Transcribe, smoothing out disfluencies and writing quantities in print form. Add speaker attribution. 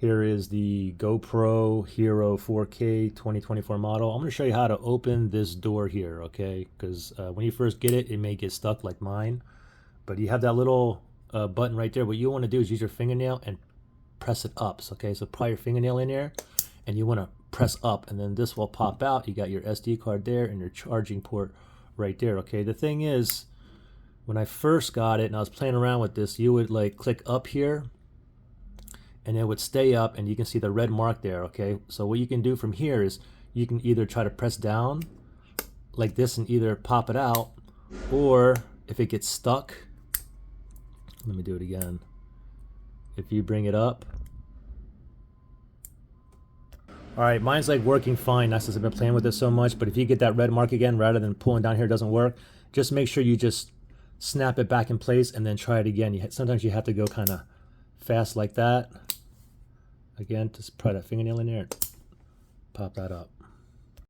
Speaker 1: Here is the GoPro Hero 4K 2024 model. I'm going to show you how to open this door here, okay? Because when you first get it, it may get stuck like mine. But you have that little button right there. What you want to do is use your fingernail and press it up. So, okay, so pry your fingernail in there, and you want to press up, and then this will pop out. You got your SD card there and your charging port right there, okay? The thing is, when I first got it and I was playing around with this, you would like click up here, and it would stay up, and you can see the red mark there, okay? So what you can do from here is you can either try to press down like this and either pop it out, or if it gets stuck, let me do it again. If you bring it up, all right, mine's like working fine. That's because I've been playing with this so much. But if you get that red mark again, rather than pulling down here, it doesn't work. Just make sure you just snap it back in place and then try it again. Sometimes you have to go kind of fast like that. Again, just pry that fingernail in there, pop that up.